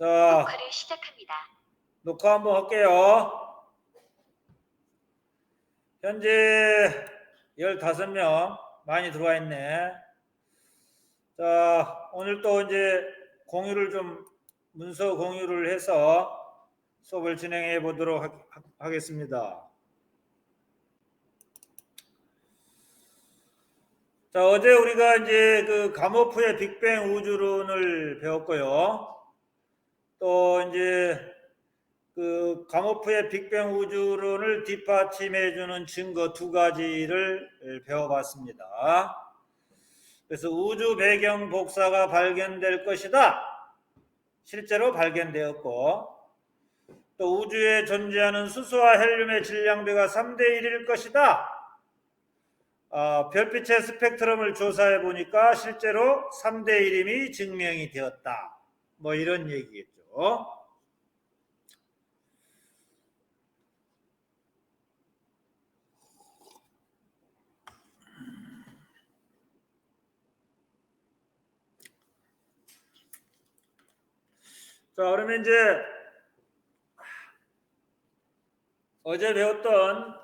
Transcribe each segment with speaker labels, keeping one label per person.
Speaker 1: 자,
Speaker 2: 녹화를 시작합니다.
Speaker 1: 녹화 한번 할게요. 현재 15명 많이 들어와 있네. 자, 오늘 또 이제 문서 공유를 해서 수업을 진행해 보도록 하겠습니다. 자, 어제 우리가 이제 그 가모프의 빅뱅 우주론을 배웠고요. 또 이제 그 가모프의 빅뱅 우주론을 뒷받침해주는 증거 2가지를 배워봤습니다. 그래서 우주 배경 복사가 발견될 것이다. 실제로 발견되었고, 또 우주에 존재하는 수소와 헬륨의 질량비가 3대 1일 것이다. 별빛의 스펙트럼을 조사해 보니까 실제로 3대 1임이 증명이 되었다. 뭐 이런 얘기겠죠. 자, 그러면 이제 어제 배웠던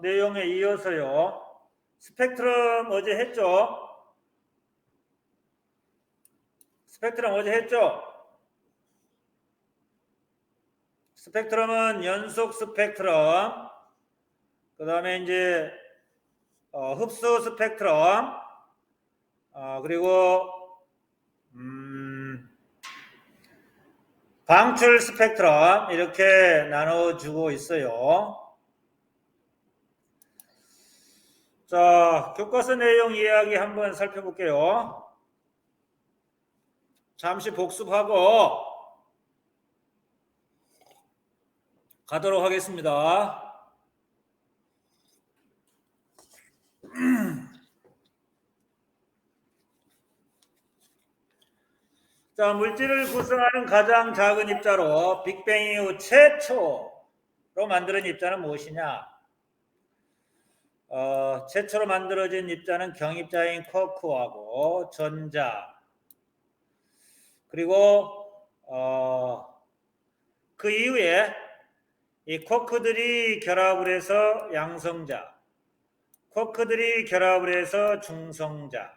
Speaker 1: 내용에 이어서요. 스펙트럼 어제 했죠? 스펙트럼 어제 했죠? 스펙트럼은 연속 스펙트럼, 그 다음에 이제 흡수 스펙트럼, 그리고 방출 스펙트럼 이렇게 나눠주고 있어요. 자, 교과서 내용 이야기 한번 살펴볼게요. 잠시 복습하고 가도록 하겠습니다. 자, 물질을 구성하는 가장 작은 입자로 빅뱅 이후 최초로 만들어진 입자는 무엇이냐? 최초로 만들어진 입자는 경입자인 쿼크하고 전자, 그리고 그 이후에 이 쿼크들이 결합을 해서 양성자, 쿼크들이 결합을 해서 중성자,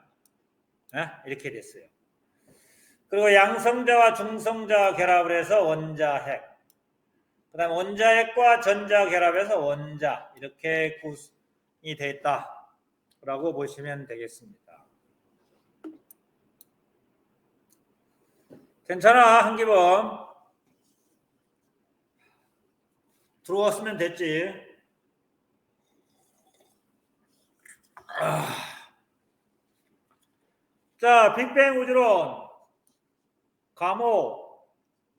Speaker 1: 이렇게 됐어요. 그리고 양성자와 중성자 결합을 해서 원자핵, 그 다음 원자핵과 전자 결합해서 원자, 이렇게 구성이 됐다라고 보시면 되겠습니다. 괜찮아, 한기범. 들어왔으면 됐지. 자, 빅뱅 우주론.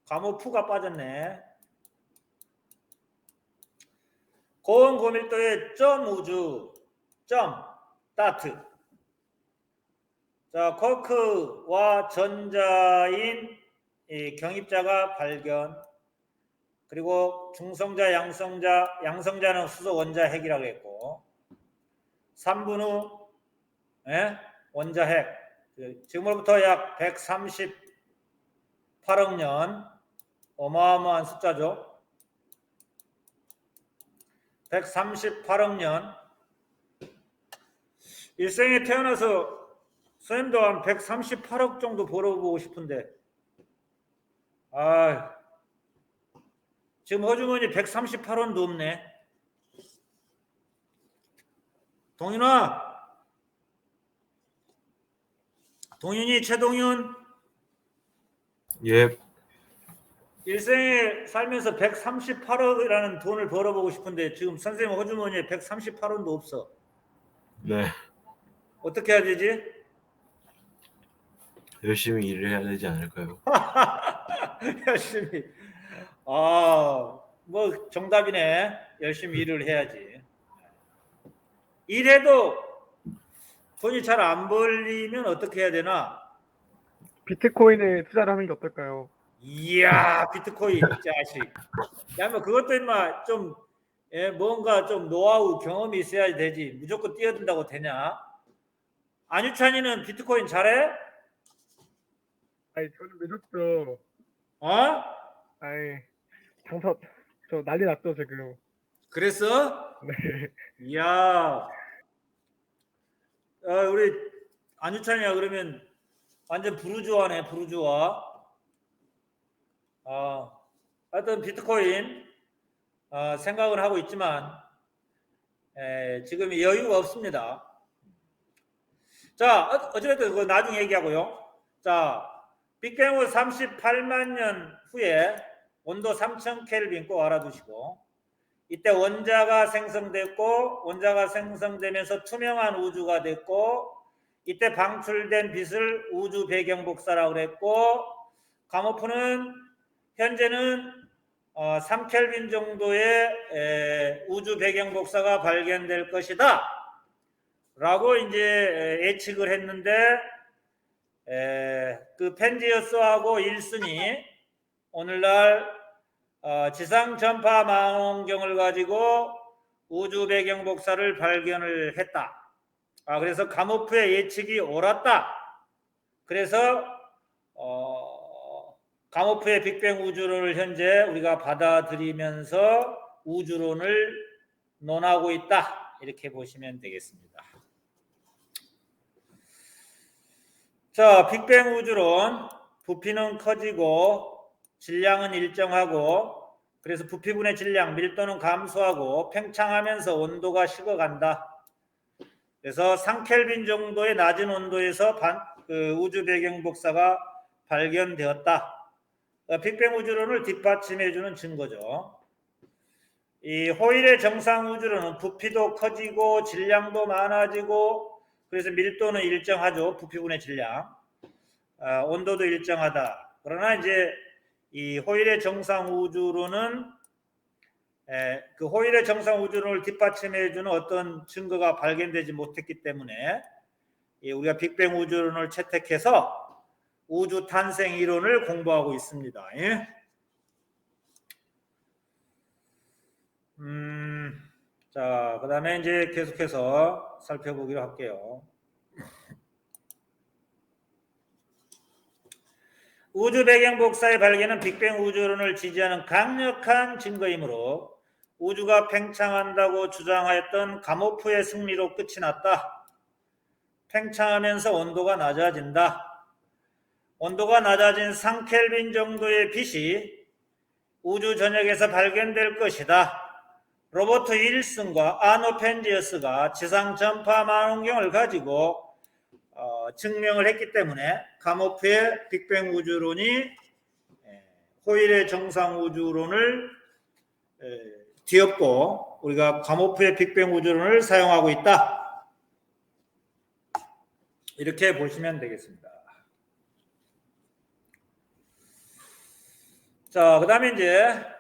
Speaker 1: 가모프가 빠졌네. 고온 고밀도의 점 우주, 점, 다트. 자, 쿼크와 전자인 이 경입자가 발견. 그리고 중성자, 양성자는 수소 원자핵이라고 했고, 3분 후 원자핵. 지금으로부터 약 138억 년, 어마어마한 숫자죠. 138억 년. 일생에 태어나서 선생님도 한 138억 정도 벌어보고 싶은데, 지금 호주머니 138원도 없네. 동윤이 최동윤.
Speaker 3: 예.
Speaker 1: 일생에 살면서 138억이라는 돈을 벌어보고 싶은데 지금 선생님 호주머니에 138원도 없어.
Speaker 3: 네.
Speaker 1: 어떻게 해야 되지?
Speaker 3: 열심히 일을 해야 되지 않을까요?
Speaker 1: 열심히. 뭐 정답이네. 열심히 일을 해야지. 일해도 돈이 잘 안 벌리면 어떻게 해야 되나?
Speaker 4: 비트코인에 투자를 하는 게 어떨까요?
Speaker 1: 이야, 비트코인 자식. 야, 뭐 그것도 임마 좀 뭔가 좀 노하우 경험이 있어야 되지. 무조건 뛰어든다고 되냐? 안유찬이는 비트코인 잘해?
Speaker 4: 아니 저는 늦었죠.
Speaker 1: 어?
Speaker 4: 아이 장사 저 난리 났죠 지금.
Speaker 1: 그랬어?
Speaker 4: 네.
Speaker 1: 이야, 우리 안유찬이야 그러면 완전 부르주아네, 부르주아. 하여튼 비트코인 생각을 하고 있지만 지금 여유가 없습니다. 자, 어쨌든 그거 나중에 얘기하고요. 자, 빅뱅 후 38만 년 후에 온도 3000 켈빈 꼭 알아두시고, 이때 원자가 생성됐고, 원자가 생성되면서 투명한 우주가 됐고, 이때 방출된 빛을 우주 배경 복사라고 그랬고, 가모프는 현재는 3켈빈 정도의 우주 배경 복사가 발견될 것이다 라고 이제 예측을 했는데, 그 펜지어스하고 일슨이 오늘날 지상 전파 망원경을 가지고 우주 배경 복사를 발견을 했다. 그래서 가모프의 예측이 옳았다. 그래서 가모프의 빅뱅 우주론을 현재 우리가 받아들이면서 우주론을 논하고 있다. 이렇게 보시면 되겠습니다. 자, 빅뱅 우주론, 부피는 커지고 질량은 일정하고, 그래서 부피분의 질량, 밀도는 감소하고 팽창하면서 온도가 식어간다. 그래서 3켈빈 정도의 낮은 온도에서 우주 배경 복사가 발견되었다. 빅뱅 우주론을 뒷받침해주는 증거죠. 이 호일의 정상 우주론은 부피도 커지고 질량도 많아지고, 그래서 밀도는 일정하죠. 부피분의 질량. 온도도 일정하다. 그러나 이제 이 호일의 정상 우주론은 그 호일의 정상 우주론을 뒷받침해주는 어떤 증거가 발견되지 못했기 때문에 우리가 빅뱅 우주론을 채택해서 우주 탄생 이론을 공부하고 있습니다. 예? 자, 그 다음에 이제 계속해서 살펴보기로 할게요. 우주 배경 복사의 발견은 빅뱅 우주론을 지지하는 강력한 증거이므로 우주가 팽창한다고 주장하였던 가모프의 승리로 끝이 났다. 팽창하면서 온도가 낮아진다. 온도가 낮아진 3켈빈 정도의 빛이 우주 전역에서 발견될 것이다. 로버트 윌슨과 아노 펜지어스가 지상 전파 망원경을 가지고 증명을 했기 때문에 가모프의 빅뱅 우주론이 호일의 정상 우주론을 뒤엎고 우리가 가모프의 빅뱅 우주론을 사용하고 있다. 이렇게 보시면 되겠습니다. 자, 그 다음에 이제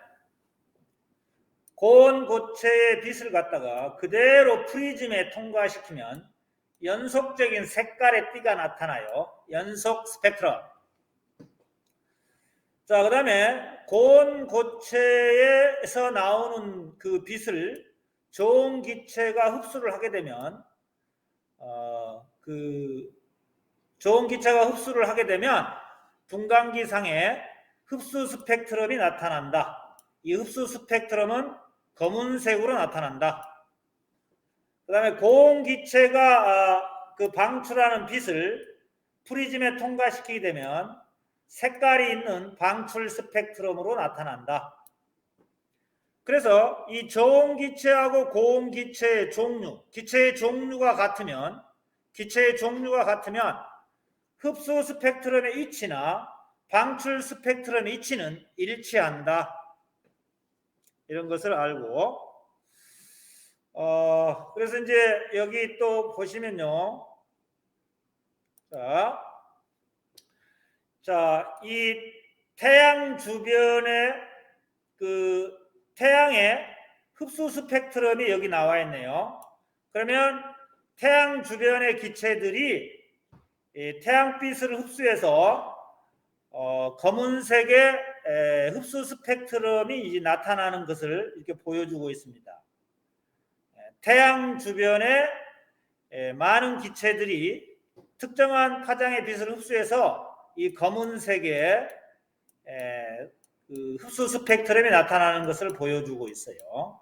Speaker 1: 고온 고체의 빛을 갖다가 그대로 프리즘에 통과시키면 연속적인 색깔의 띠가 나타나요. 연속 스펙트럼. 자, 그 다음에 고온 고체에서 나오는 그 빛을 저온 기체가 흡수를 하게 되면 그 저온 기체가 흡수를 하게 되면 분광기상에 흡수 스펙트럼이 나타난다. 이 흡수 스펙트럼은 검은색으로 나타난다. 그 다음에 고온 기체가 그 방출하는 빛을 프리즘에 통과시키게 되면 색깔이 있는 방출 스펙트럼으로 나타난다. 그래서 이 저온 기체하고 고온 기체의 종류, 기체의 종류가 같으면 흡수 스펙트럼의 위치나 방출 스펙트럼의 위치는 일치한다. 이런 것을 알고 그래서 이제 여기 또 보시면요. 자, 이 태양 주변에 그 태양의 흡수 스펙트럼이 여기 나와 있네요. 그러면 태양 주변의 기체들이 태양빛을 흡수해서 검은색의 흡수 스펙트럼이 이제 나타나는 것을 이렇게 보여주고 있습니다. 태양 주변에 많은 기체들이 특정한 파장의 빛을 흡수해서 이 검은색의 그 흡수 스펙트럼이 나타나는 것을 보여주고 있어요.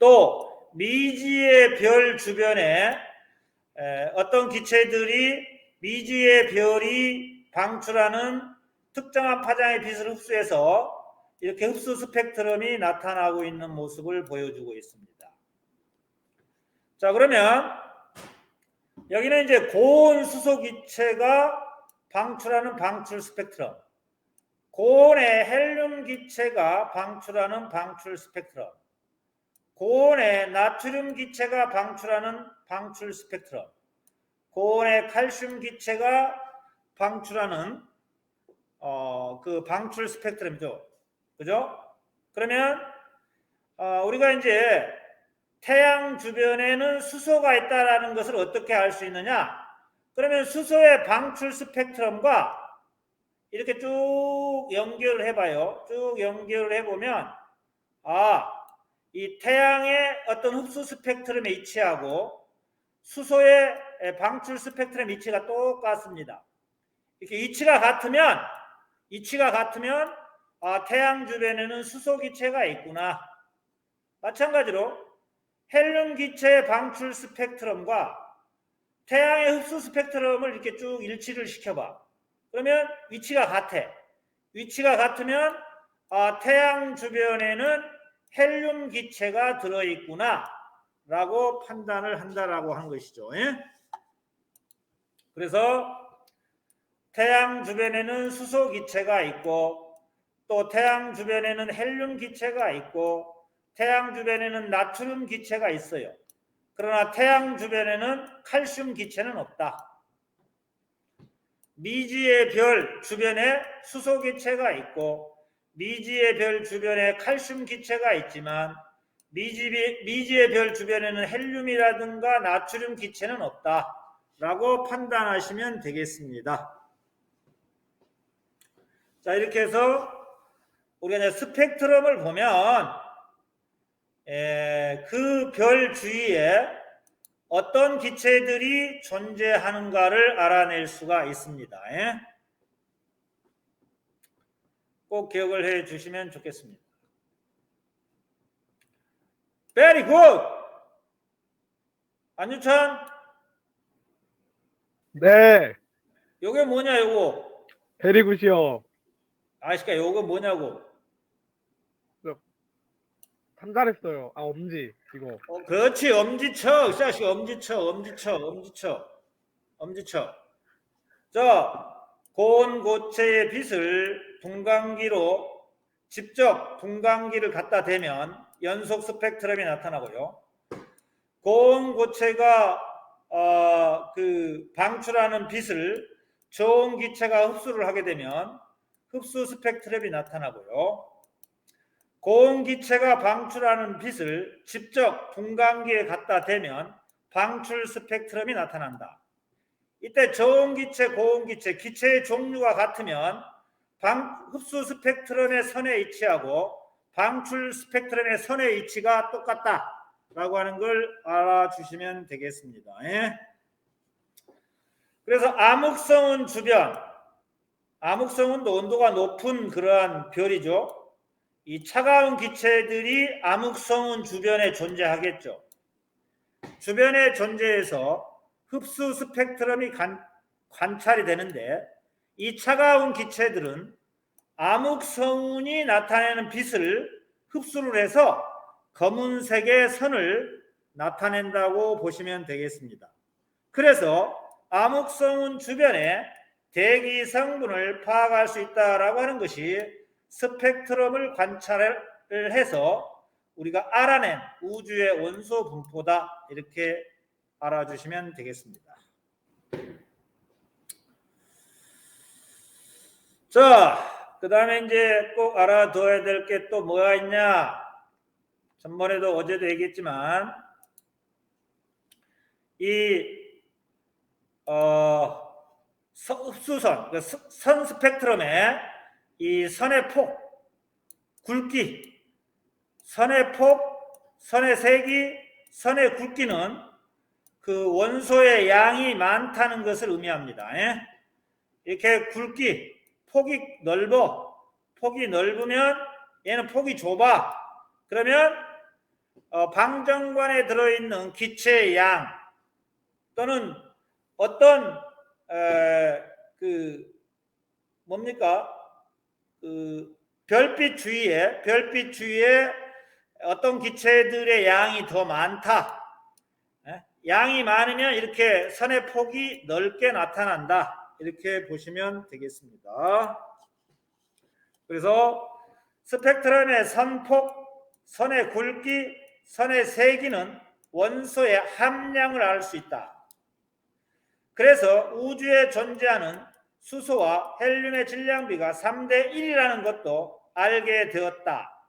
Speaker 1: 또 미지의 별 주변에 어떤 기체들이 미지의 별이 방출하는 특정한 파장의 빛을 흡수해서 이렇게 흡수 스펙트럼이 나타나고 있는 모습을 보여주고 있습니다. 자, 그러면 여기는 이제 고온 수소 기체가 방출하는 방출 스펙트럼, 고온의 헬륨 기체가 방출하는 방출 스펙트럼, 고온의 나트륨 기체가 방출하는 방출 스펙트럼, 고온의 칼슘 기체가 방출하는 그 방출 스펙트럼이죠. 그죠? 그러면 우리가 이제 태양 주변에는 수소가 있다라는 것을 어떻게 알 수 있느냐? 그러면 수소의 방출 스펙트럼과 이렇게 쭉 연결을 해봐요. 쭉 연결을 해보면 이 태양의 어떤 흡수 스펙트럼의 이치하고 수소의 방출 스펙트럼 이치가 똑같습니다. 이렇게 이치가 같으면 태양 주변에는 수소 기체가 있구나. 마찬가지로 헬륨 기체의 방출 스펙트럼과 태양의 흡수 스펙트럼을 이렇게 쭉 일치를 시켜봐. 그러면 위치가 같아. 위치가 같으면 태양 주변에는 헬륨 기체가 들어있구나 라고 판단을 한다라고 한 것이죠. 예? 그래서 태양 주변에는 수소 기체가 있고 또 태양 주변에는 헬륨 기체가 있고 태양 주변에는 나트륨 기체가 있어요. 그러나 태양 주변에는 칼슘 기체는 없다. 미지의 별 주변에 수소 기체가 있고 미지의 별 주변에 칼슘 기체가 있지만 미지의 별 주변에는 헬륨이라든가 나트륨 기체는 없다 라고 판단하시면 되겠습니다. 자, 이렇게 해서 우리가 이제 스펙트럼을 보면 그 별 주위에 어떤 기체들이 존재하는가를 알아낼 수가 있습니다. 예? 꼭 기억을 해 주시면 좋겠습니다. Very good. 안유찬,
Speaker 4: 네.
Speaker 1: 요게 뭐냐 요거?
Speaker 4: 베리굿이요.
Speaker 1: 아시까 요거 뭐냐고?
Speaker 4: 참 잘했어요. 엄지 이거.
Speaker 1: 그렇지. 엄지척. 샤시 엄지척. 자, 고온 고체의 빛을 분광기로 직접 분광기를 갖다 대면 연속 스펙트럼이 나타나고요. 고온 고체가 그 방출하는 빛을 저온 기체가 흡수를 하게 되면 흡수 스펙트럼이 나타나고요. 고온 기체가 방출하는 빛을 직접 분광기에 갖다 대면 방출 스펙트럼이 나타난다. 이때 저온 기체, 고온 기체, 기체의 종류가 같으면 흡수 스펙트럼의 선의 이치하고 방출 스펙트럼의 선의 이치가 똑같다라고 하는 걸 알아주시면 되겠습니다. 예? 그래서 암흑성운 주변, 암흑성운도 온도가 높은 그러한 별이죠. 이 차가운 기체들이 암흑성운 주변에 존재하겠죠. 주변에 존재해서 흡수 스펙트럼이 관찰이 되는데 이 차가운 기체들은 암흑성운이 나타내는 빛을 흡수를 해서 검은색의 선을 나타낸다고 보시면 되겠습니다. 그래서 암흑성운 주변에 대기 성분을 파악할 수 있다라고 하는 것이 스펙트럼을 관찰을 해서 우리가 알아낸 우주의 원소 분포다 이렇게 알아주시면 되겠습니다. 자, 그 다음에 이제 꼭 알아둬야 될 게 또 뭐가 있냐? 전번에도 어제도 얘기했지만 이 흡수선, 선 스펙트럼의 이 선의 폭, 굵기, 선의 폭, 선의 세기, 선의 굵기는 그 원소의 양이 많다는 것을 의미합니다. 예? 이렇게 굵기, 폭이 넓어. 폭이 넓으면 얘는 폭이 좁아. 그러면 방정관에 들어있는 기체의 양 또는 어떤 뭡니까? 별빛 주위에 어떤 기체들의 양이 더 많다. 양이 많으면 이렇게 선의 폭이 넓게 나타난다. 이렇게 보시면 되겠습니다. 그래서 스펙트럼의 선폭, 선의 굵기, 선의 세기는 원소의 함량을 알 수 있다. 그래서 우주에 존재하는 수소와 헬륨의 질량비가 3대 1이라는 것도 알게 되었다.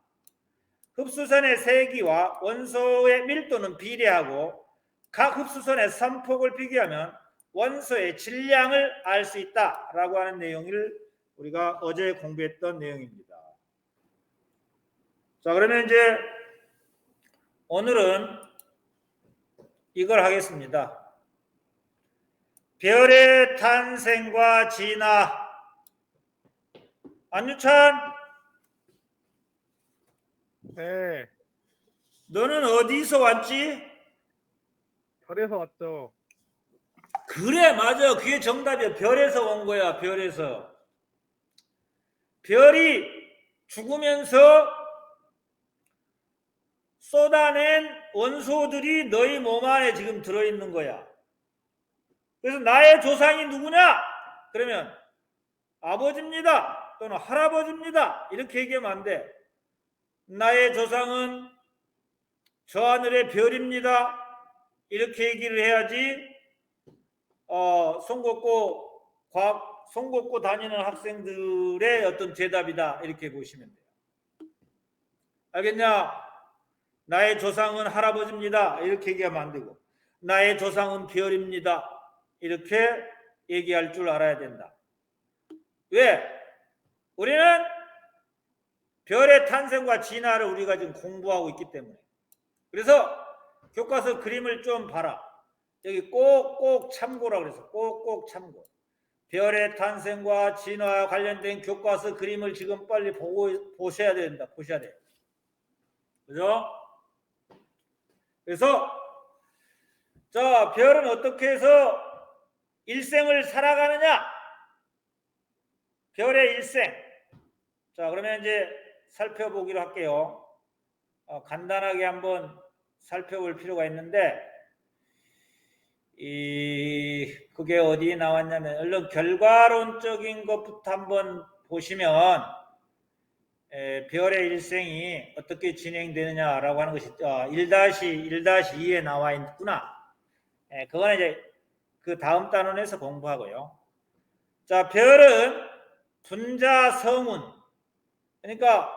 Speaker 1: 흡수선의 세기와 원소의 밀도는 비례하고 각 흡수선의 선폭을 비교하면 원소의 질량을 알 수 있다라고 하는 내용을 우리가 어제 공부했던 내용입니다. 자, 그러면 이제 오늘은 이걸 하겠습니다. 별의 탄생과 진화. 안유찬,
Speaker 4: 네,
Speaker 1: 너는 어디서 왔지?
Speaker 4: 별에서 왔죠.
Speaker 1: 그래, 맞아. 그게 정답이야. 별에서 온 거야. 별에서. 별이 죽으면서 쏟아낸 원소들이 너희 몸 안에 지금 들어있는 거야. 그래서 나의 조상이 누구냐? 그러면 아버지입니다. 또는 할아버지입니다. 이렇게 얘기하면 안 돼. 나의 조상은 저 하늘의 별입니다. 이렇게 얘기를 해야지 손 걷고 다니는 학생들의 어떤 대답이다. 이렇게 보시면 돼요. 알겠냐? 나의 조상은 할아버지입니다. 이렇게 얘기하면 안 되고 나의 조상은 별입니다. 이렇게 얘기할 줄 알아야 된다. 왜? 우리는 별의 탄생과 진화를 우리가 지금 공부하고 있기 때문에. 그래서 교과서 그림을 좀 봐라. 여기 꼭꼭 참고라고 그래서 꼭꼭 참고. 별의 탄생과 진화와 관련된 교과서 그림을 지금 빨리 보셔야 된다. 보셔야 돼요. 그죠? 그래서 자, 별은 어떻게 해서 일생을 살아가느냐? 별의 일생. 자, 그러면 이제 살펴보기로 할게요. 간단하게 한번 살펴볼 필요가 있는데 그게 어디에 나왔냐면 얼른 결과론적인 것부터 한번 보시면 별의 일생이 어떻게 진행되느냐라고 하는 것이 1-1-2에 나와 있구나. 그거는 이제 그 다음 단원에서 공부하고요. 자, 별은 분자 성운. 그러니까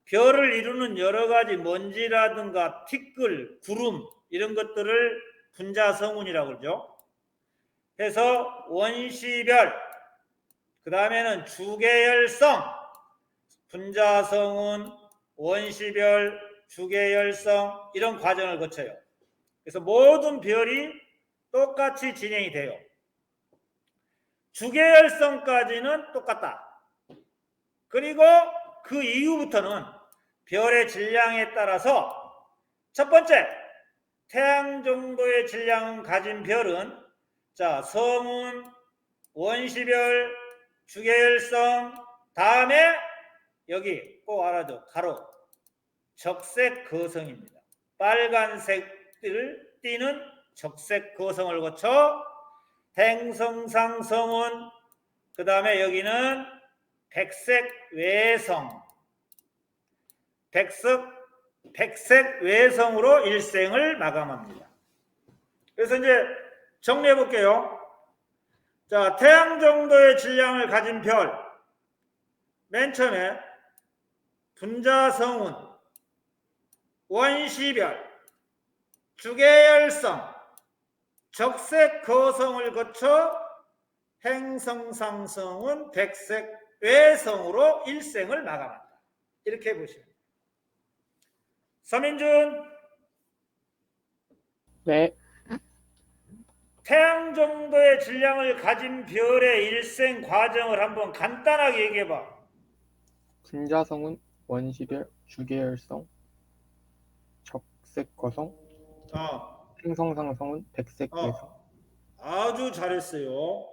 Speaker 1: 별을 이루는 여러 가지 먼지라든가 티끌, 구름 이런 것들을 분자 성운이라고 그러죠. 그래서 원시별, 그 다음에는 주계열성, 분자 성운, 원시별, 주계열성 이런 과정을 거쳐요. 그래서 모든 별이 똑같이 진행이 돼요. 주계열성까지는 똑같다. 그리고 그 이후부터는 별의 질량에 따라서 첫 번째, 태양 정도의 질량을 가진 별은 자, 성운, 원시별, 주계열성, 다음에 여기 꼭 알아줘. 가로. 적색 거성입니다. 빨간색을 띠는 적색 거성을 거쳐 행성상 성운, 그 다음에 여기는 백색 외성. 백색 외성으로 일생을 마감합니다. 그래서 이제 정리해 볼게요. 자, 태양 정도의 질량을 가진 별. 맨 처음에 분자성운, 원시별, 주계열성, 적색 거성을 거쳐 행성상성은 백색 외성으로 일생을 마감한다. 이렇게 보시면 됩니다. 서민준.
Speaker 2: 네.
Speaker 1: 태양 정도의 질량을 가진 별의 일생 과정을 한번 간단하게 얘기해봐.
Speaker 2: 분자성은 원시별, 주계열성, 적색거성, 행성상성은 백색괴성.
Speaker 1: 아주 잘했어요.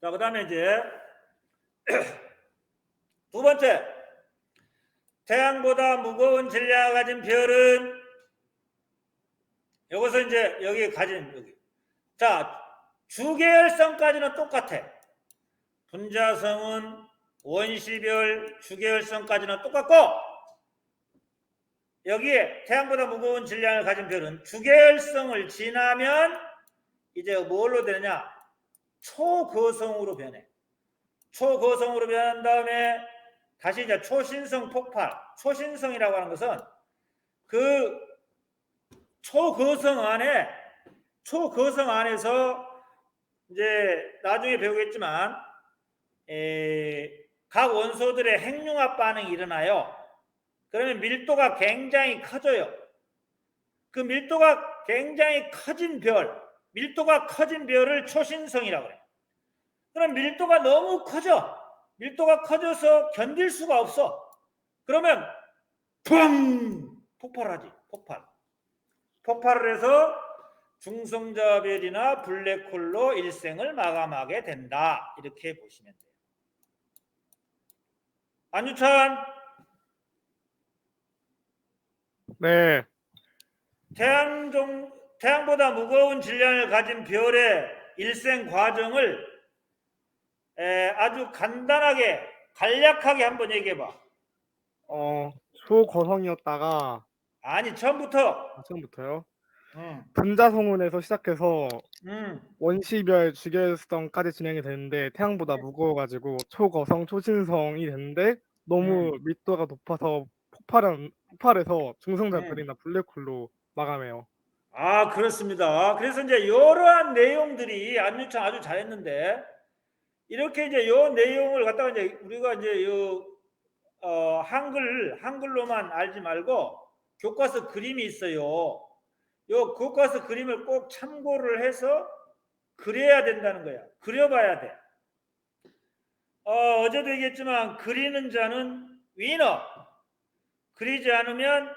Speaker 1: 자, 그 다음에 이제 두 번째, 태양보다 무거운 질량을 가진 별은 여기서 이제 여기 가진 여기. 자, 주계열성까지는 똑같아. 분자성은 원시별, 주계열성까지는 똑같고 여기에 태양보다 무거운 질량을 가진 별은 주계열성을 지나면 이제 뭘로 되느냐? 초거성으로 변해. 초거성으로 변한 다음에 다시 이제 초신성 폭발. 초신성이라고 하는 것은 그 초거성 안에서 이제 나중에 배우겠지만 각 원소들의 핵융합 반응이 일어나요. 그러면 밀도가 굉장히 커져요. 그 밀도가 굉장히 커진 별을 초신성이라고 그래요. 그럼 밀도가 너무 커져. 밀도가 커져서 견딜 수가 없어. 그러면 펑! 폭발하지. 폭발을 해서 중성자별이나 블랙홀로 일생을 마감하게 된다. 이렇게 보시면 돼요. 안유찬,
Speaker 4: 네.
Speaker 1: 태양보다 무거운 질량을 가진 별의 일생 과정을 아주 간단하게 간략하게 한번 얘기해봐.
Speaker 4: 초거성이었다가
Speaker 1: 아니 처음부터.
Speaker 4: 처음부터요.
Speaker 1: 응.
Speaker 4: 분자성운에서 시작해서
Speaker 1: 응.
Speaker 4: 원시별, 주계열성까지 진행이 되는데 태양보다 무거워가지고 초거성, 초신성이 되는데 너무 밀도가 높아서 폭발해서 중성자별이나 블랙홀로 마감해요.
Speaker 1: 아, 그렇습니다. 그래서 이제 이러한 내용들이 안유찬 아주 잘했는데 이렇게 이제 요 내용을 갖다가 이제 우리가 이제 한글로만 알지 말고 교과서 그림이 있어요. 요 교과서 그림을 꼭 참고를 해서 그려야 된다는 거야. 그려봐야 돼. 어제도 얘기했지만 그리는 자는 위너, 그리지 않으면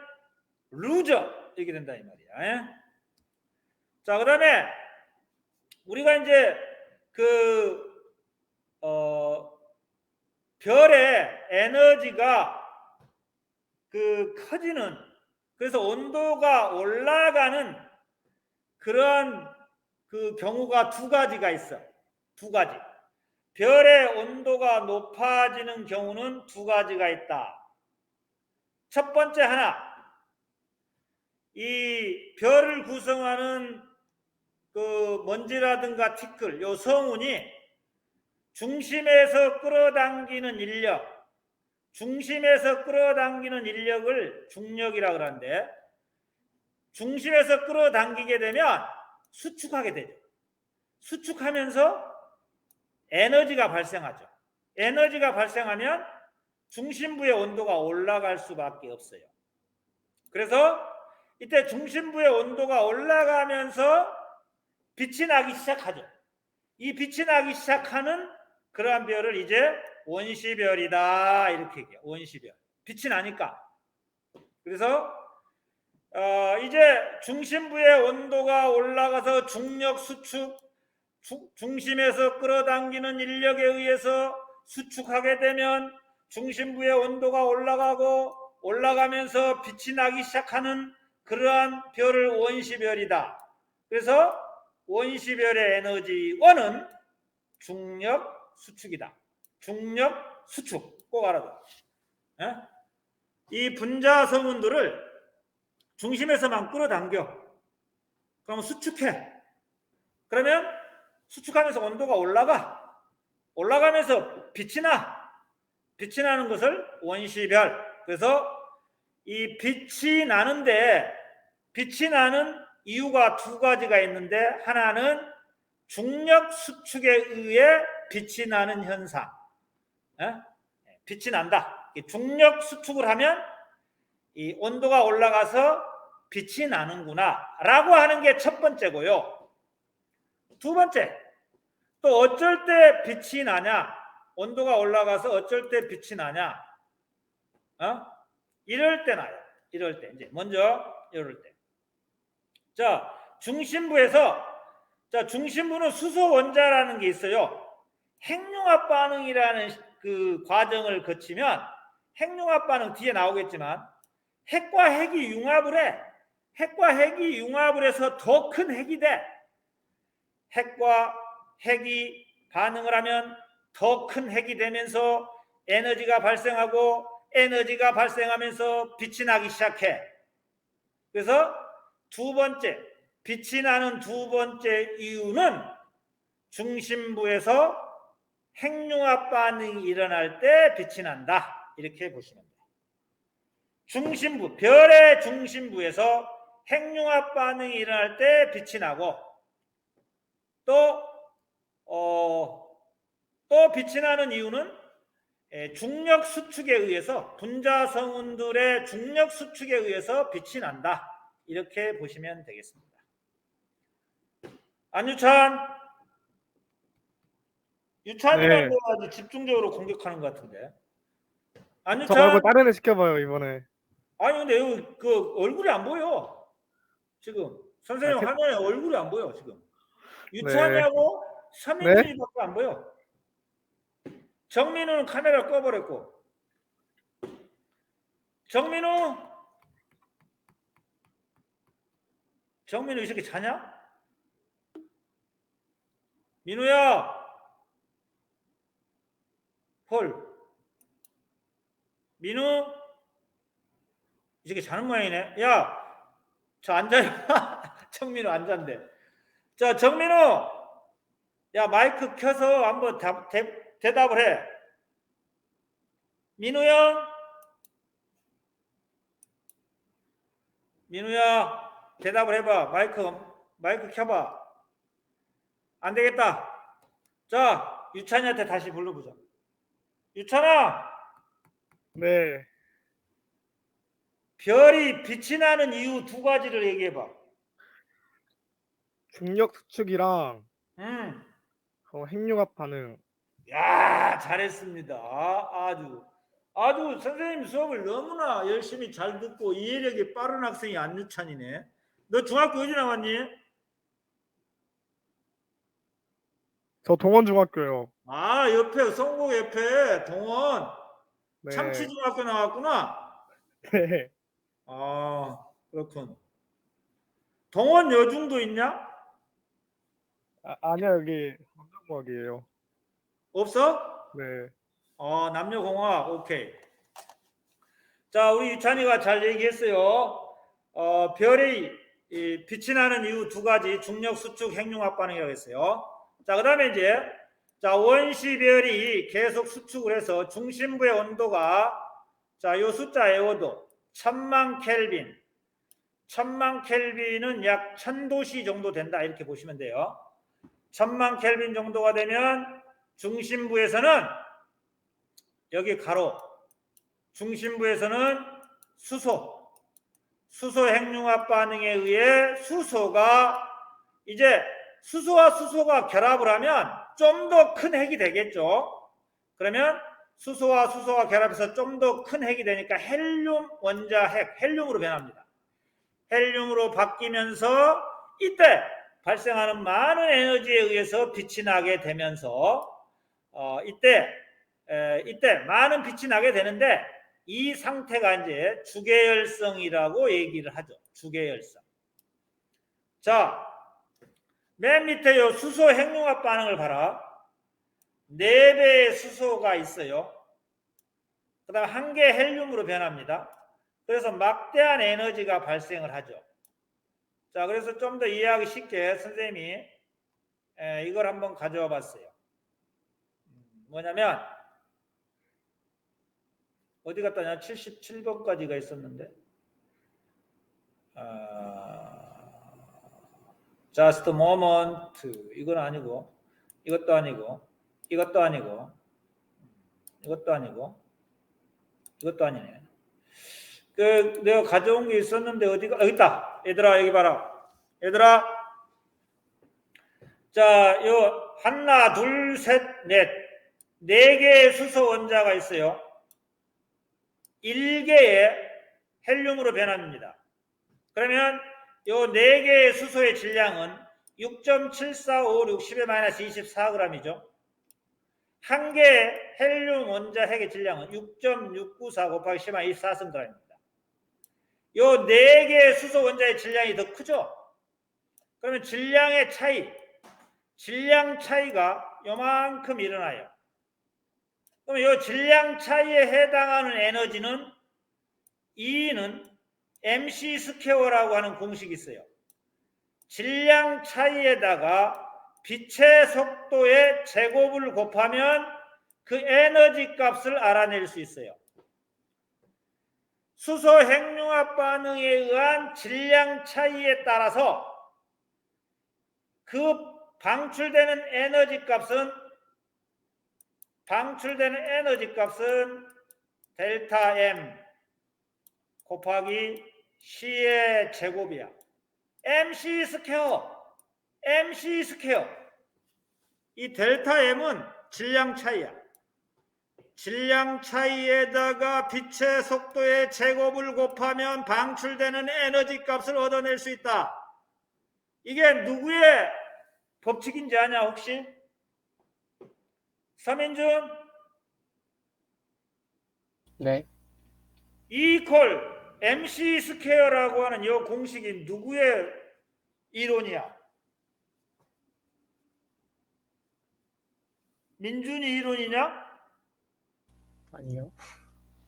Speaker 1: 루저 이렇게 된다 이 말이야. 자, 그다음에 우리가 이제 별의 에너지가 커지는, 그래서 온도가 올라가는 그런 경우가 두 가지가 있어. 두 가지. 별의 온도가 높아지는 경우는 두 가지가 있다. 첫 번째 하나, 이 별을 구성하는 먼지라든가 티끌, 요 성운이 중심에서 끌어당기는 인력을 중력이라고 그러는데, 중심에서 끌어당기게 되면 수축하게 되죠. 수축하면서 에너지가 발생하죠. 에너지가 발생하면 중심부의 온도가 올라갈 수밖에 없어요. 그래서 이때 중심부의 온도가 올라가면서 빛이 나기 시작하죠. 이 빛이 나기 시작하는 그러한 별을 이제 원시별이다 이렇게 얘기해요. 원시별. 빛이 나니까. 그래서 이제 중심부의 온도가 올라가서 중력 수축, 중심에서 끌어당기는 인력에 의해서 수축하게 되면 중심부의 온도가 올라가면서 빛이 나기 시작하는 그러한 별을 원시별이다. 그래서 원시별의 에너지 원은 중력 수축이다. 중력 수축 꼭 알아둬. 이 분자 성운들을 중심에서만 끌어당겨. 그러면 수축해. 그러면 수축하면서 온도가 올라가면서 빛이 나는 것을 원시별. 그래서 이 빛이 나는 이유가 두 가지가 있는데, 하나는 중력 수축에 의해 빛이 나는 현상. 빛이 난다. 중력 수축을 하면 이 온도가 올라가서 빛이 나는구나 라고 하는 게 첫 번째고요. 두 번째, 또 어쩔 때 빛이 나냐, 온도가 올라가서 어쩔 때 빛이 나냐, 이럴 때 나요. 이럴 때, 이제 먼저 이럴 때. 자, 중심부는 수소 원자라는 게 있어요. 핵융합 반응이라는 그 과정을 거치면, 핵융합 반응 뒤에 나오겠지만 핵과 핵이 융합을 해. 핵과 핵이 융합을 해서 더 큰 핵이 돼. 핵과 핵이 반응을 하면 더 큰 핵이 되면서 에너지가 발생하고, 에너지가 발생하면서 빛이 나기 시작해. 그래서 두 번째, 빛이 나는 두 번째 이유는 중심부에서 핵융합 반응이 일어날 때 빛이 난다. 이렇게 보시면 돼요. 중심부, 별의 중심부에서 핵융합 반응이 일어날 때 빛이 나고, 또 빛이 나는 이유는 중력 수축에 의해서, 분자 성운들의 중력 수축에 의해서 빛이 난다. 이렇게 보시면 되겠습니다. 안유찬, 유찬이만
Speaker 4: 네.
Speaker 1: 아주 집중적으로 공격하는 것 같은데.
Speaker 4: 저
Speaker 1: 안유찬,
Speaker 4: 말고 다른 애 시켜봐요 이번에.
Speaker 1: 아니 근데 여기 그 얼굴이 안 보여. 지금 선생님
Speaker 4: 아,
Speaker 1: 화면에 얼굴이 안 보여 지금.
Speaker 4: 네.
Speaker 1: 유찬이하고 서민준이밖에 안 보여. 정민우는 카메라 꺼버렸고. 정민우 이 새끼 자냐? 민우야, 헐. 민우 이 새끼 자는 모양이네. 야, 저 앉아요. 정민우 안 잔대. 자, 정민우, 야 마이크 켜서 한번 대답을 해. 민우야, 대답을 해봐. 마이크 켜봐. 안 되겠다. 자, 유찬이한테 다시 불러보자. 유찬아,
Speaker 4: 네.
Speaker 1: 별이 빛이 나는 이유 두 가지를 얘기해봐.
Speaker 4: 중력 수축이랑
Speaker 1: 음.
Speaker 4: 핵융합 반응.
Speaker 1: 야, 잘했습니다. 아주 선생님 수업을 너무나 열심히 잘 듣고 이해력이 빠른 학생이 안유찬이네. 너 중학교 어디 나왔니?
Speaker 4: 저 동원중학교요.
Speaker 1: 아, 옆에 성곡 옆에 동원
Speaker 4: 네.
Speaker 1: 참치중학교 나왔구나.
Speaker 4: 네.
Speaker 1: 아, 그렇군. 동원 여중도 있냐?
Speaker 4: 아니야 여기 남자공학이에요.
Speaker 1: 없어?
Speaker 4: 네.
Speaker 1: 남녀공학. 오케이. 자, 우리 유찬이가 잘 얘기했어요. 별이 빛이 나는 이유 두 가지, 중력 수축 핵융합 반응이라고 했어요. 자, 그다음에 이제 원시별이 계속 수축을 해서 중심부의 온도가, 자, 요 숫자 외워도 1000만 켈빈. 1000만 켈빈은 약 1000도씨 정도 된다. 이렇게 보시면 돼요. 1000만 켈빈 정도가 되면 중심부에서는, 여기 가로, 중심부에서는 수소 핵융합 반응에 의해 수소와 수소가 결합을 하면 좀 더 큰 핵이 되겠죠. 그러면 수소와 결합해서 좀 더 큰 핵이 되니까 헬륨 원자 핵, 헬륨으로 변합니다. 헬륨으로 바뀌면서 이때 발생하는 많은 에너지에 의해서 빛이 나게 되면서 이때 많은 빛이 나게 되는데, 이 상태가 이제 주계열성이라고 얘기를 하죠. 주계열성. 자, 맨 밑에 요 수소 핵융합 반응을 봐라. 4배의 수소가 있어요. 그 다음 1개 헬륨으로 변합니다. 그래서 막대한 에너지가 발생을 하죠. 자, 그래서 좀 더 이해하기 쉽게 선생님이 이걸 한번 가져와 봤어요. 뭐냐면, 어디 갔다냐? 77번까지가 있었는데. Just a moment. 이건 아니고, 이것도 아니고, 이것도 아니고, 이것도 아니고, 이것도 아니네. 내가 가져온 게 있었는데 어디가 여기 있다. 얘들아 여기 봐라. 얘들아 자, 요 하나 둘 셋 넷 네 개의 수소 원자가 있어요. 1개의 헬륨으로 변합니다. 그러면 요 네 개의 수소의 질량은 6.7456 10의 - 24g이죠. 한 개의 헬륨 원자 핵의 질량은 6.694 곱하기 10의 - 24승g입니다. 요 네 개의 수소 원자의 질량이 더 크죠? 그러면 질량의 차이, 질량 차이가 요만큼 일어나요. 그럼 요 질량 차이에 해당하는 에너지는 E는 mc 스퀘어라고 하는 공식이 있어요. 질량 차이에다가 빛의 속도의 제곱을 곱하면 그 에너지 값을 알아낼 수 있어요. 수소 핵융합 반응에 의한 질량 차이에 따라서 그 방출되는 에너지 값은 델타 M 곱하기 C의 제곱이야. mc 스퀘어. 이 델타 M은 질량 차이야. 질량 차이에다가 빛의 속도의 제곱을 곱하면 방출되는 에너지 값을 얻어낼 수 있다. 이게 누구의 법칙인지 아냐 혹시? 서민준?
Speaker 2: 네.
Speaker 1: E = mc 스퀘어라고 하는 이 공식이 누구의 이론이야? 민준이 이론이냐?
Speaker 2: 아니요.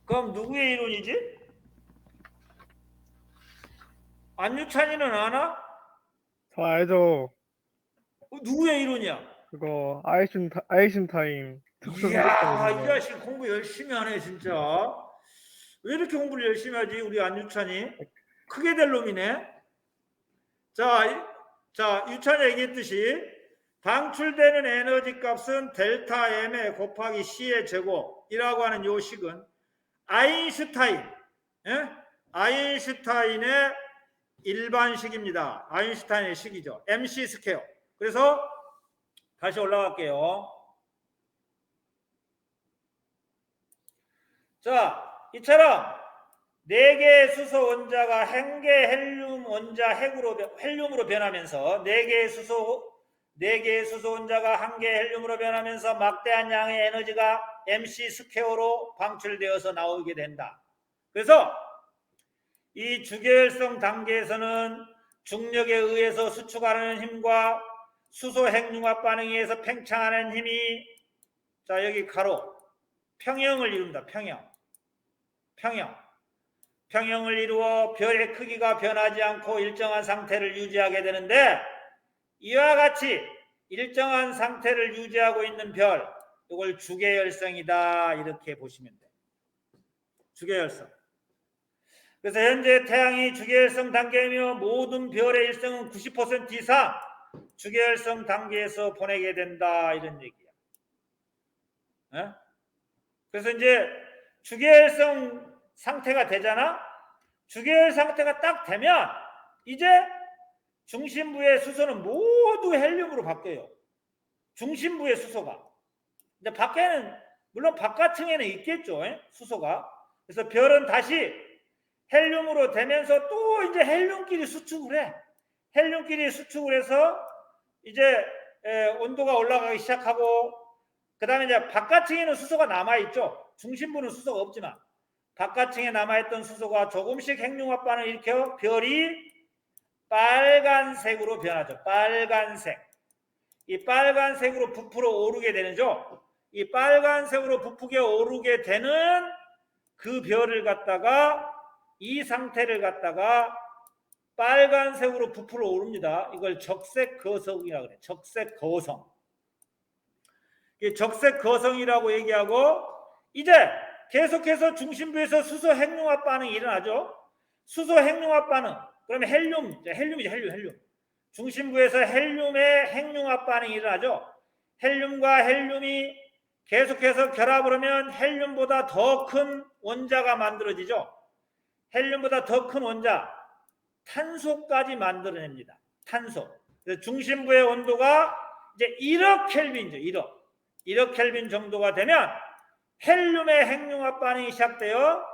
Speaker 1: 그럼 누구의 이론이지? 안유찬이는 아나?
Speaker 4: 저 알죠.
Speaker 1: 누구의 이론이야?
Speaker 4: 그거 아이신타임 특수
Speaker 1: 이야, 이
Speaker 4: 성격이거든요.
Speaker 1: 자식 공부 열심히 하네 진짜. 왜 이렇게 공부를 열심히 하지 우리 안유찬이? 크게 될 놈이네. 자, 유찬이 얘기했듯이 방출되는 에너지 값은 델타 M에 곱하기 C의 제곱이라고 하는 요 식은 아인슈타인의 일반식입니다. 아인슈타인의 식이죠. mc 스퀘어. 그래서 다시 올라갈게요. 자, 이처럼 네 개의 수소 원자가 한 개의 헬륨 원자 헬륨으로 변하면서 네 개의 수소 원자가 한 개의 헬륨으로 변하면서 막대한 양의 에너지가 mc 스퀘어로 방출되어서 나오게 된다. 그래서 이 주계열성 단계에서는 중력에 의해서 수축하는 힘과 수소 핵융합 반응에 의해서 팽창하는 힘이 자 여기 가로 평형을 이룬다. 평형을 이루어 별의 크기가 변하지 않고 일정한 상태를 유지하게 되는데 이와 같이 일정한 상태를 유지하고 있는 별 이걸 주계열성이다 이렇게 보시면 돼요. 주계열성. 그래서 현재 태양이 주계열성 단계이며 모든 별의 일성은 90% 이상 주계열성 단계에서 보내게 된다 이런 얘기야. 그래서 이제 주계열성 상태가 되잖아. 주계열 상태가 딱 되면 이제 중심부의 수소는 모두 헬륨으로 바뀌어요. 중심부의 수소가. 근데 밖에는 물론 바깥층에는 있겠죠. 수소가. 그래서 별은 다시 헬륨으로 되면서 또 이제 헬륨끼리 수축을 해. 헬륨끼리 수축을 해서 이제 온도가 올라가기 시작하고 그 다음에 이제 바깥층에는 수소가 남아있죠. 중심부는 수소가 없지만 바깥층에 남아있던 수소가 조금씩 핵융합 반응을 일으켜 별이 빨간색으로 변하죠. 빨간색. 이 빨간색으로 부풀어 오르게 되는죠. 이 빨간색으로 부풀게 오르게 되는 그 별을 갖다가 이 상태를 갖다가 빨간색으로 부풀어 오릅니다. 이걸 적색 거성이라고 그래요. 적색 거성. 적색 거성이라고 얘기하고 이제 계속해서 중심부에서 수소 핵융합 반응이 일어나죠. 수소 핵융합 반응. 그러면 헬륨이죠. 헬륨. 중심부에서 헬륨의 핵융합 반응이 일어나죠. 헬륨과 헬륨이 계속해서 결합을 하면 헬륨보다 더 큰 원자가 만들어지죠. 헬륨보다 더 큰 원자 탄소까지 만들어냅니다. 탄소. 그래서 중심부의 온도가 이제 1억 켈빈이죠. 1억 켈빈 정도가 되면 헬륨의 핵융합 반응이 시작되어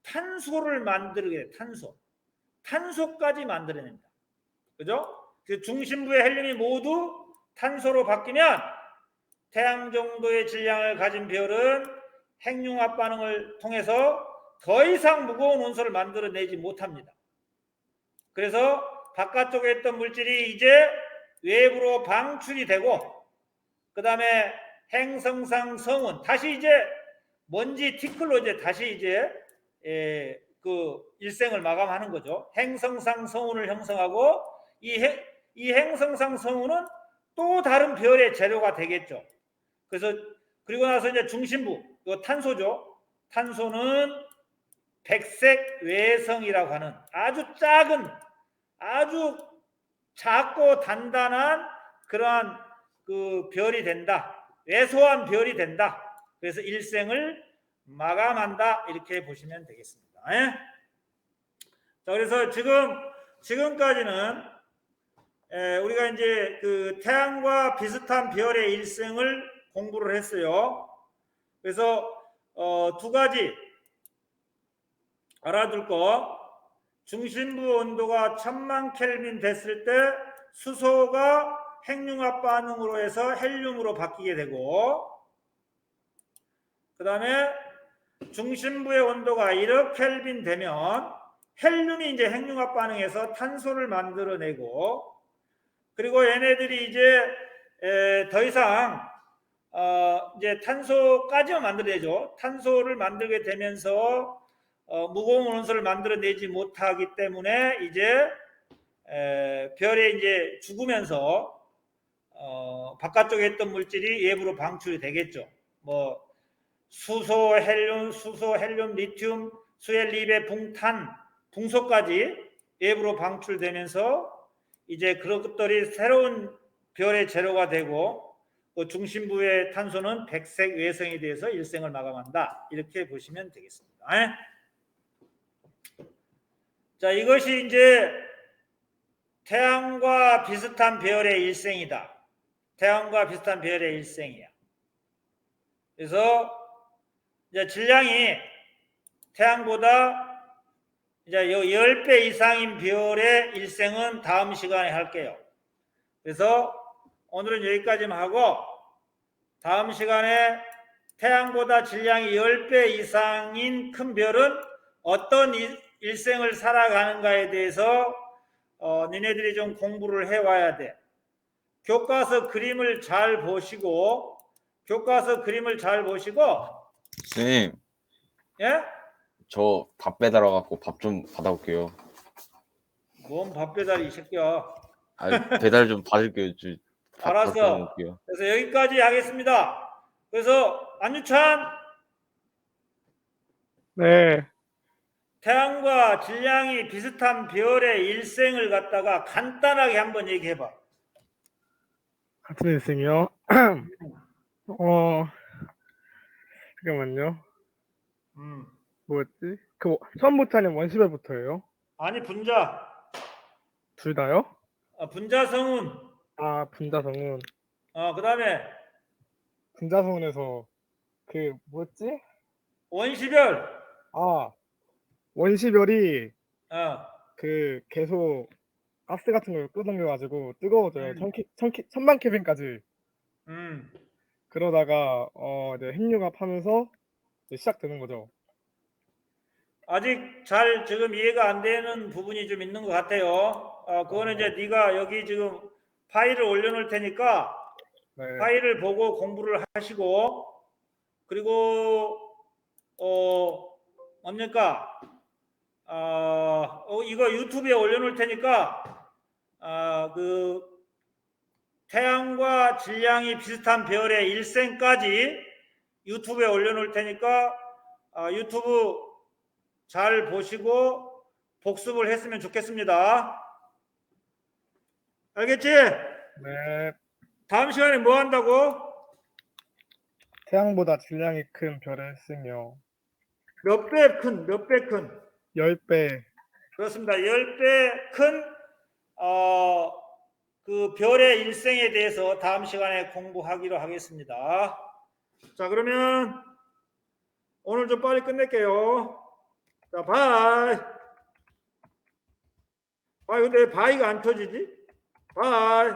Speaker 1: 탄소를 만들게 돼요. 탄소까지 만들어냅니다. 그죠? 그 중심부의 헬륨이 모두 탄소로 바뀌면 태양 정도의 질량을 가진 별은 핵융합 반응을 통해서 더 이상 무거운 원소를 만들어내지 못합니다. 그래서 바깥쪽에 있던 물질이 이제 외부로 방출이 되고, 그 다음에 행성상 성운, 다시 이제 먼지 티끌로 이제 다시 이제 그 일생을 마감하는 거죠. 행성상 성운을 형성하고, 이 행성상 성운은 또 다른 별의 재료가 되겠죠. 그래서 그리고 나서 이제 중심부, 이 탄소죠. 탄소는 백색 외성이라고 하는 아주 작은, 아주 작고 단단한 그러한 그 별이 된다. 왜소한 별이 된다. 그래서 일생을 마감한다. 이렇게 보시면 되겠습니다. 예? 자, 그래서 지금까지는 우리가 이제 그 태양과 비슷한 별의 일생을 공부를 했어요. 그래서 두 가지 알아둘 거, 중심부 온도가 1000만 켈빈 됐을 때 수소가 핵융합 반응으로 해서 헬륨으로 바뀌게 되고, 그 다음에 중심부의 온도가 1억 켈빈 되면 헬륨이 이제 핵융합 반응해서 탄소를 만들어내고, 그리고 얘네들이 이제 더 이상 이제 탄소까지만 만들어내죠. 탄소를 만들게 되면서 무거운 원소를 만들어내지 못하기 때문에 이제 별에 이제 죽으면서 바깥쪽에 있던 물질이 외부로 방출이 되겠죠. 뭐 수소, 헬륨, 리튬, 수헬립의 붕탄, 붕소까지 외부로 방출되면서 이제 그런 것들이 새로운 별의 재료가 되고, 그 중심부의 탄소는 백색 외성에 대해서 일생을 마감한다. 이렇게 보시면 되겠습니다. 자, 이것이 이제 태양과 비슷한 별의 일생이다. 태양과 비슷한 별의 일생이야. 그래서 이제 질량이 태양보다 이제 10배 이상인 별의 일생은 다음 시간에 할게요. 그래서 오늘은 여기까지만 하고, 다음 시간에 태양보다 질량이 10배 이상인 큰 별은 어떤 일생을 살아가는가에 대해서 니네들이 좀 공부를 해와야 돼. 교과서 그림을 잘 보시고,
Speaker 5: 선생님,
Speaker 1: 예?
Speaker 5: 저 밥 배달와 갖고 밥 좀 받아올게요.
Speaker 1: 뭔 밥 배달이 이 새끼야.
Speaker 5: 아, 배달 좀 받을게요. 밥
Speaker 1: 알았어.
Speaker 5: 받아올게요.
Speaker 1: 그래서 여기까지 하겠습니다. 그래서 안유찬,
Speaker 4: 네.
Speaker 1: 태양과 질량이 비슷한 별의 일생을 갖다가 간단하게 한번 얘기해봐.
Speaker 4: 같은 일생이요. 잠깐만요. 뭐였지? 처음부터 아니면 원시별부터예요?
Speaker 1: 아니 분자,
Speaker 4: 둘 다요?
Speaker 1: 분자성운,
Speaker 4: 분자성운.
Speaker 1: 그 다음에
Speaker 4: 분자성운에서 그 뭐였지?
Speaker 1: 원시별,
Speaker 4: 원시별이
Speaker 1: 그
Speaker 4: 계속 가스 같은 걸 끌어당겨가지고 뜨거워져요. 1000만 켈빈까지. 그러다가 이제 핵융합하면서 이제 시작되는 거죠.
Speaker 1: 아직 잘 지금 이해가 안 되는 부분이 좀 있는 것 같아요. 그거는 이제 네가 여기 지금 파일을 올려놓을 테니까
Speaker 4: 네.
Speaker 1: 파일을 보고 공부를 하시고, 그리고 뭡니까? 이거 유튜브에 올려놓을 테니까 그 태양과 질량이 비슷한 별의 일생까지 유튜브에 올려놓을 테니까 유튜브 잘 보시고 복습을 했으면 좋겠습니다. 알겠지?
Speaker 4: 네.
Speaker 1: 다음 시간에 뭐 한다고?
Speaker 4: 태양보다 질량이 큰 별의 일생이요.
Speaker 1: 몇 배 큰?
Speaker 4: 10배.
Speaker 1: 그렇습니다. 10배 큰 그 별의 일생에 대해서 다음 시간에 공부하기로 하겠습니다. 자, 그러면 오늘 좀 빨리 끝낼게요. 자, 바이. 바이, 근데 바이가 안 터지지? 바이.